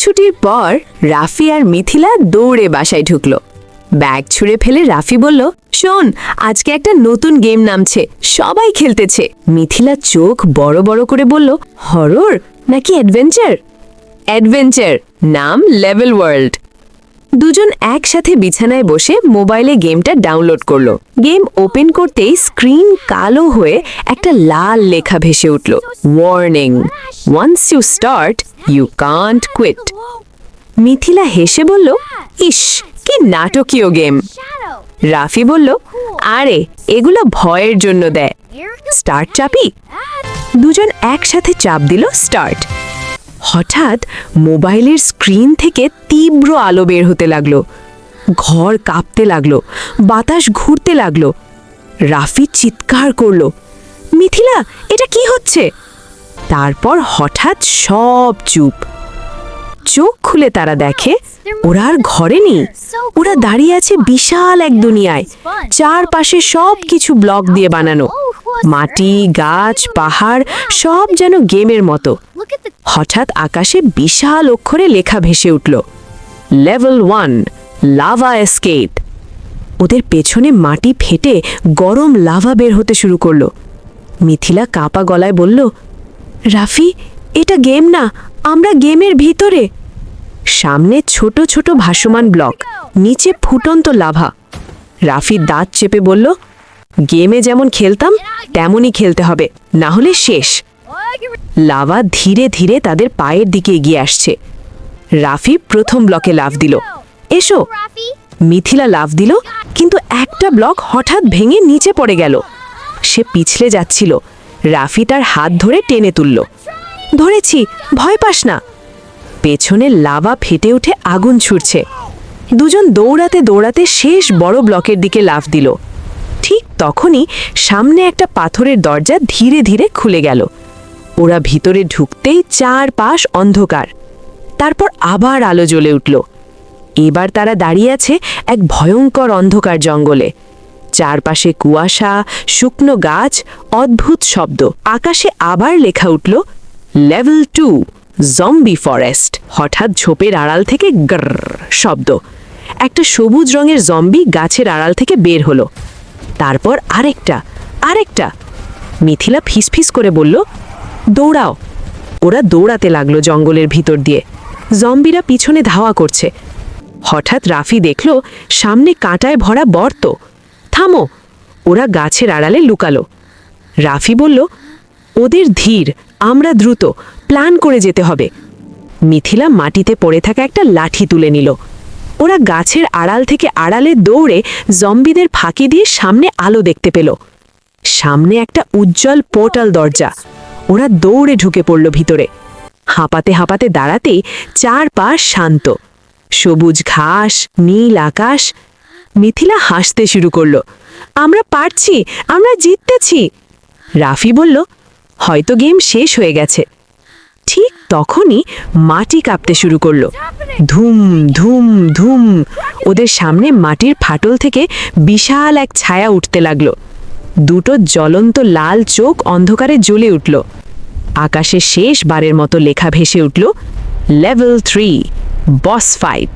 ছুটির পর রাফি আর মিথিলা দৌড়ে বাসায় ঢুকলো। ব্যাগ ছুঁড়ে ফেলে রাফি বলল, শোন, আজকে একটা নতুন গেম নামছে, সবাই খেলতেছে। মিথিলা চোখ বড় বড় করে বলল, হরর নাকি অ্যাডভেঞ্চার? অ্যাডভেঞ্চার, নাম লেভেল ওয়ার্ল্ড। দুজন একসাথে বিছানায় বসে মোবাইলে গেমটা ডাউনলোড করলো। গেম ওপেন করতেই স্ক্রিন কালো হয়ে একটা লাল লেখা ভেসে উঠল, warning, once you start you can't quit. Mithila হেসে বলল, ইস, কি নাটকীয় গেম। রাফি বলল, আরে এগুলো ভয়ের জন্য দেয়। স্টার্ট চাপি? দুজন একসাথে চাপ দিল স্টার্ট। হঠাৎ মোবাইলের স্ক্রিন থেকে তীব্র আলো বের হতে লাগলো। ঘর কাঁপতে লাগলো, বাতাস ঘুরতে লাগলো। রাফি চিৎকার করলো, মিথিলা, এটা কি হচ্ছে? তারপর হঠাৎ সব চুপ। চোখ খুলে তারা দেখে ওরা আর ঘরে নেই। ওরা দাঁড়িয়ে আছে বিশাল এক দুনিয়ায়। চারপাশে সব কিছু ব্লক দিয়ে বানানো, মাটি, গাছ, পাহাড়, সব যেন গেমের মতো। হঠাৎ আকাশে বিশাল অক্ষরে লেখা ভেসে উঠল, লেভেল 1, লাভা এসকেপ। ওদের পেছনে মাটি ফেটে গরম লাভা বের হতে শুরু করলো। মিথিলা কাঁপা গলায় বলল, রাফি, এটা গেম না, আমরা গেমের ভিতরে। সামনে ছোট ছোট ভাসমান ব্লক, নিচে ফুটন্ত লাভা। রাফি দাঁত চেপে বলল, গেমে যেমন খেলতাম তেমনই খেলতে হবে, না হলে শেষ। লাভা ধীরে ধীরে তাদের পায়ের দিকে এগিয়ে আসছে। রাফি প্রথম ব্লকে লাফ দিল, এসো। মিথিলা লাফ দিল, কিন্তু একটা ব্লক হঠাৎ ভেঙে নিচে পড়ে গেল। সে পিছলে যাচ্ছিল। রাফি তার হাত ধরে টেনে তুলল, ধরেছি, ভয় পাস না। পেছনে লাভা ফেটে উঠে আগুন ছুটছে। দুজন দৌড়াতে দৌড়াতে শেষ বড় ব্লকের দিকে লাফ দিল। ঠিক তখনই সামনে একটা পাথরের দরজা ধীরে ধীরে খুলে গেল। ওরা ভিতরে ঢুকতেই চারপাশ অন্ধকার। তারপর আবার আলো জ্বলে উঠল। এবার তারা দাঁড়িয়ে আছে এক ভয়ঙ্কর অন্ধকার জঙ্গলে। চারপাশে কুয়াশা, শুকনো গাছ, অদ্ভুত শব্দ। আকাশে আবার লেখা উঠল, লেভেল 2, জম্বি ফরেস্ট। হঠাৎ ঝোপের আড়াল থেকে গ্রর শব্দ। একটা সবুজ রঙের জম্বি গাছের আড়াল থেকে বের হলো। তারপর আরেকটা। মিথিলা ফিসফিস করে বলল, দৌড়াও। ওরা দৌড়াতে লাগলো জঙ্গলের ভিতর দিয়ে। জম্বিরা পিছনে ধাওয়া করছে। হঠাৎ রাফি দেখল সামনে কাঁটায় ভরা বর্ত। থামো! ওরা গাছের আড়ালে লুকালো। রাফি বলল, ওদের ধীর, আমরা দ্রুত, প্ল্যান করে যেতে হবে। মিথিলা মাটিতে পড়ে থাকা একটা লাঠি তুলে নিল। ওরা গাছের আড়াল থেকে আড়ালে দৌড়ে জম্বিদের ফাঁকি দিয়ে সামনে আলো দেখতে পেল। সামনে একটা উজ্জ্বল পোর্টাল দরজা। ওরা দৌড়ে ঢুকে পড়ল ভিতরে। হাঁপাতে হাঁপাতে দাঁড়াতেই চারপাশ শান্ত, সবুজ ঘাস, নীল আকাশ। মিথিলা হাসতে শুরু করল, আমরা পারছি, আমরা জিততেছি। রাফি বলল, হয়তো গেম শেষ হয়ে গেছে। ঠিক তখনই মাটি কাঁপতে শুরু করলো, ধুম ধুম ধুম। ওদের সামনে মাটির ফাটল থেকে বিশাল এক ছায়া উঠতে লাগলো। দুটো জ্বলন্ত লাল চোখ অন্ধকারে জ্বলে উঠল। আকাশে শেষবারের মতো লেখা ভেসে উঠল, লেভেল 3, বস ফাইট।